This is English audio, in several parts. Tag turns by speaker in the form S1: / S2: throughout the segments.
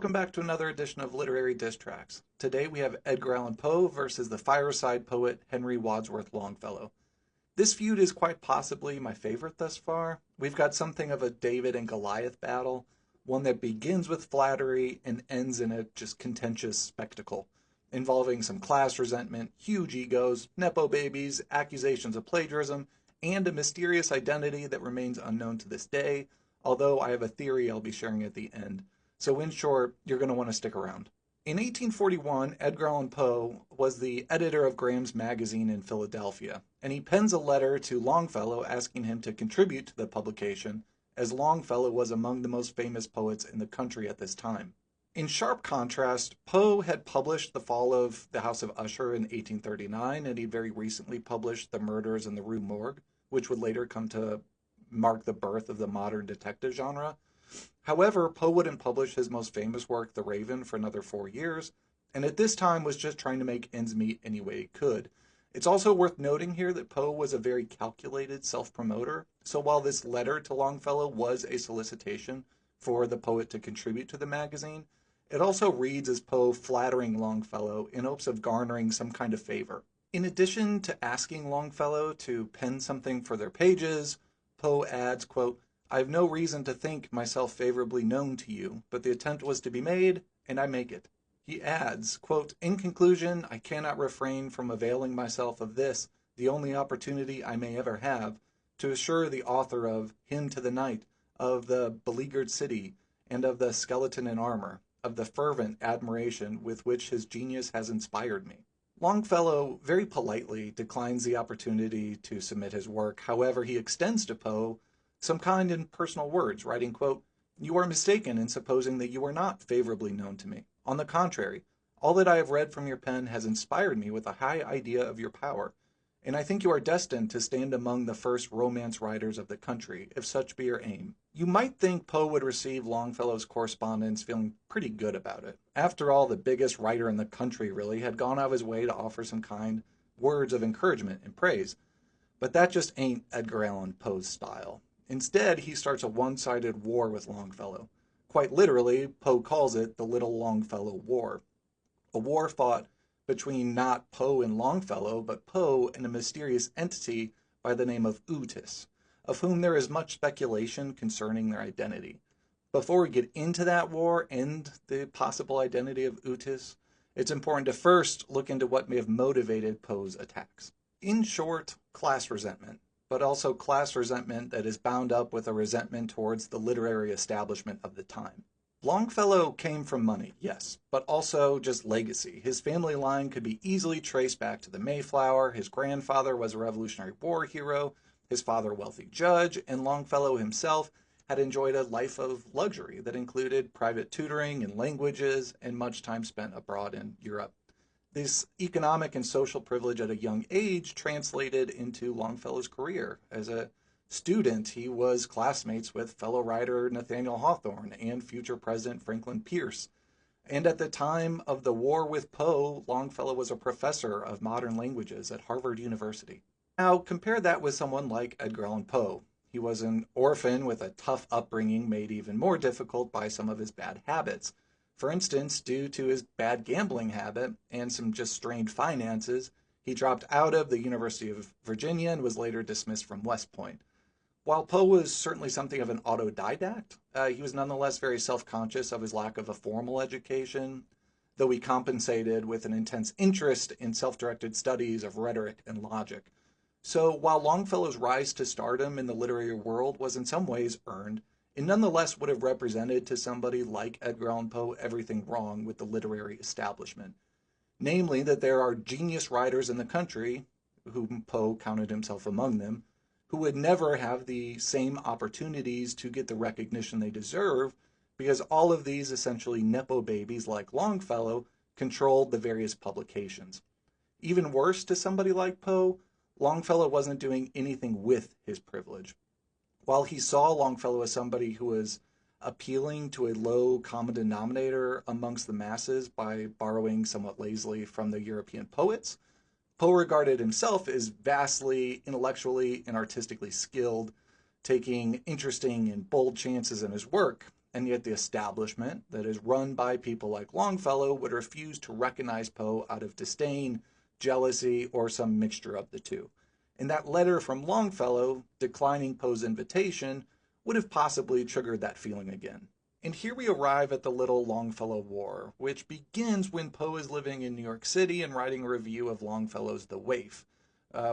S1: welcome back to another edition of Literary Diss Tracks. Today we have Edgar Allan Poe versus the fireside poet Henry Wadsworth Longfellow. This feud is quite possibly my favorite thus far. We've got something of a David and Goliath battle, one that begins with flattery and ends in a just contentious spectacle, involving some class resentment, huge egos, nepo babies, accusations of plagiarism, and a mysterious identity that remains unknown to this day, although I have a theory I'll be sharing at the end. So in short, you're going to want to stick around. In 1841, Edgar Allan Poe was the editor of Graham's magazine in Philadelphia, and he pens a letter to Longfellow asking him to contribute to the publication, as Longfellow was among the most famous poets in the country at this time. In sharp contrast, Poe had published The Fall of the House of Usher in 1839, and he very recently published The Murders in the Rue Morgue, which would later come to mark the birth of the modern detective genre. However, Poe wouldn't publish his most famous work, The Raven, for another 4 years, and at this time was just trying to make ends meet any way he could. It's also worth noting here that Poe was a very calculated self-promoter, so while this letter to Longfellow was a solicitation for the poet to contribute to the magazine, it also reads as Poe flattering Longfellow in hopes of garnering some kind of favor. In addition to asking Longfellow to pen something for their pages, Poe adds, quote, "I have no reason to think myself favorably known to you, but the attempt was to be made, and I make it." He adds, quote, "In conclusion, I cannot refrain from availing myself of this, the only opportunity I may ever have, to assure the author of Hymn to the Night, of the Beleaguered City, and of the Skeleton in Armor, of the fervent admiration with which his genius has inspired me." Longfellow very politely declines the opportunity to submit his work. However, he extends to Poe some kind and personal words, writing, quote, "You are mistaken in supposing that you are not favorably known to me. On the contrary, all that I have read from your pen has inspired me with a high idea of your power, and I think you are destined to stand among the first romance writers of the country, if such be your aim." You might think Poe would receive Longfellow's correspondence feeling pretty good about it. After all, the biggest writer in the country really had gone out of his way to offer some kind words of encouragement and praise. But that just ain't Edgar Allan Poe's style. Instead, he starts a one-sided war with Longfellow. Quite literally, Poe calls it the Little Longfellow War. A war fought between not Poe and Longfellow, but Poe and a mysterious entity by the name of Ootis, of whom there is much speculation concerning their identity. Before we get into that war and the possible identity of Ootis, it's important to first look into what may have motivated Poe's attacks. In short, class resentment, but also class resentment that is bound up with a resentment towards the literary establishment of the time. Longfellow came from money, yes, but also just legacy. His family line could be easily traced back to the Mayflower. His grandfather was a Revolutionary War hero, his father a wealthy judge, and Longfellow himself had enjoyed a life of luxury that included private tutoring in languages and much time spent abroad in Europe. This economic and social privilege at a young age translated into Longfellow's career. As a student, he was classmates with fellow writer Nathaniel Hawthorne and future President Franklin Pierce. And at the time of the war with Poe, Longfellow was a professor of modern languages at Harvard University. Now, compare that with someone like Edgar Allan Poe. He was an orphan with a tough upbringing made even more difficult by some of his bad habits. For instance, due to his bad gambling habit and some just strained finances, he dropped out of the University of Virginia and was later dismissed from West Point. While Poe was certainly something of an autodidact, he was nonetheless very self-conscious of his lack of a formal education, though he compensated with an intense interest in self-directed studies of rhetoric and logic. So while Longfellow's rise to stardom in the literary world was in some ways earned, it nonetheless would have represented to somebody like Edgar Allan Poe everything wrong with the literary establishment. Namely, that there are genius writers in the country, whom Poe counted himself among them, who would never have the same opportunities to get the recognition they deserve, because all of these essentially nepo babies like Longfellow controlled the various publications. Even worse to somebody like Poe, Longfellow wasn't doing anything with his privilege. While he saw Longfellow as somebody who was appealing to a low common denominator amongst the masses by borrowing somewhat lazily from the European poets, Poe regarded himself as vastly intellectually and artistically skilled, taking interesting and bold chances in his work. and yet the establishment, that is run by people like Longfellow, would refuse to recognize Poe out of disdain, jealousy, or some mixture of the two. And that letter from Longfellow, declining Poe's invitation, would have possibly triggered that feeling again. And here we arrive at the Little Longfellow War, which begins when Poe is living in New York City and writing a review of Longfellow's The Waif,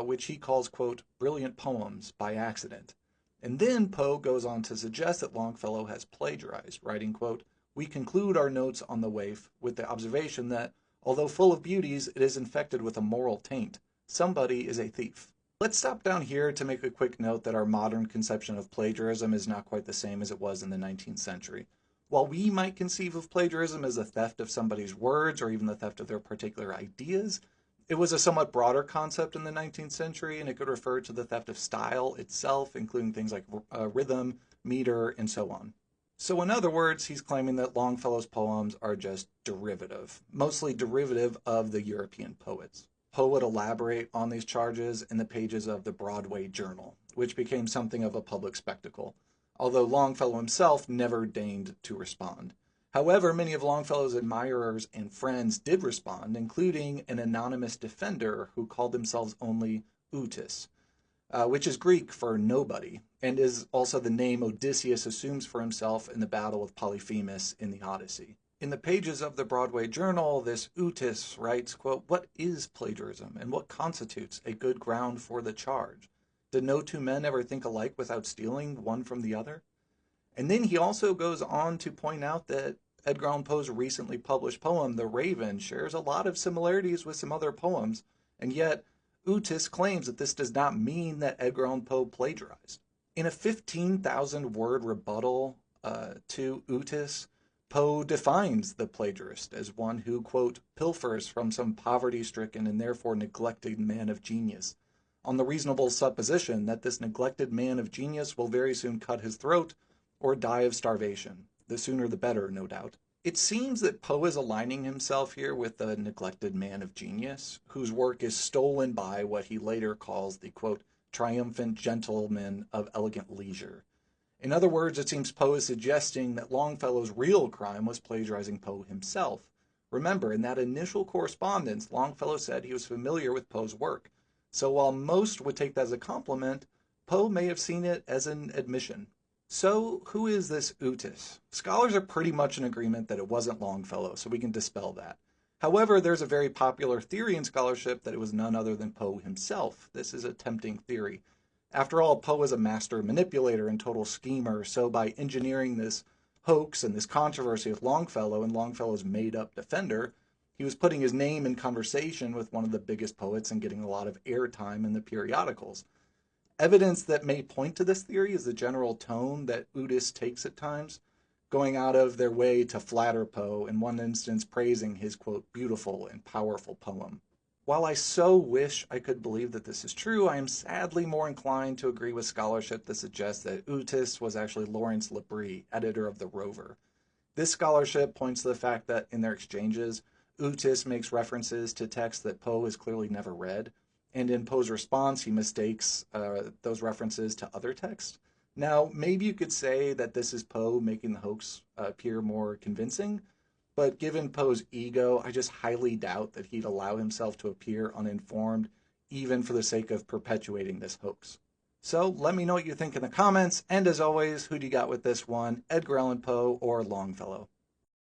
S1: which he calls, quote, brilliant poems by accident. And then Poe goes on to suggest that Longfellow has plagiarized, writing, quote, we conclude our notes on The Waif with the observation that, although full of beauties, it is infected with a moral taint. Somebody is a thief. Let's stop down here to make a quick note that our modern conception of plagiarism is not quite the same as it was in the 19th century. While we might conceive of plagiarism as the theft of somebody's words or even the theft of their particular ideas, it was a somewhat broader concept in the 19th century, and it could refer to the theft of style itself, including things like rhythm, meter, and so on. So in other words, he's claiming that Longfellow's poems are just derivative, mostly derivative of the European poets. Poe would elaborate on these charges in the pages of the Broadway Journal, which became something of a public spectacle, although Longfellow himself never deigned to respond. However, many of Longfellow's admirers and friends did respond, including an anonymous defender who called themselves only Utis, which is Greek for nobody, and is also the name Odysseus assumes for himself in the battle of Polyphemus in the Odyssey. In the pages of the Broadway Journal, this Utis writes, quote, what is plagiarism, and what constitutes a good ground for the charge? Did no two men ever think alike without stealing one from the other? And then he also goes on to point out that Edgar Allan Poe's recently published poem, The Raven, shares a lot of similarities with some other poems, and yet Utis claims that this does not mean that Edgar Allan Poe plagiarized. In a 15,000-word rebuttal to Utis, Poe defines the plagiarist as one who, quote, pilfers from some poverty-stricken and therefore neglected man of genius, on the reasonable supposition that this neglected man of genius will very soon cut his throat or die of starvation. The sooner the better, no doubt. It seems that Poe is aligning himself here with the neglected man of genius, whose work is stolen by what he later calls the, quote, triumphant gentleman of elegant leisure. In other words, it seems Poe is suggesting that Longfellow's real crime was plagiarizing Poe himself. Remember, in that initial correspondence, Longfellow said he was familiar with Poe's work. So while most would take that as a compliment, Poe may have seen it as an admission. So who is this Utis? Scholars are pretty much in agreement that it wasn't Longfellow, so we can dispel that. However, there's a very popular theory in scholarship that it was none other than Poe himself. This is a tempting theory. After all, Poe is a master manipulator and total schemer, so by engineering this hoax and this controversy with Longfellow and Longfellow's made-up defender, he was putting his name in conversation with one of the biggest poets and getting a lot of airtime in the periodicals. Evidence that may point to this theory is the general tone that Utis takes at times, going out of their way to flatter Poe, in one instance praising his, quote, beautiful and powerful poem. While I so wish I could believe that this is true, I am sadly more inclined to agree with scholarship that suggests that Utis was actually Lawrence Labrie, editor of The Rover. This scholarship points to the fact that in their exchanges, Utis makes references to texts that Poe has clearly never read, and in Poe's response, he mistakes those references to other texts. Now, maybe you could say that this is Poe making the hoax appear more convincing, but given Poe's ego, I just highly doubt that he'd allow himself to appear uninformed, even for the sake of perpetuating this hoax. So let me know what you think in the comments, and as always, who do you got with this one, Edgar Allan Poe or Longfellow?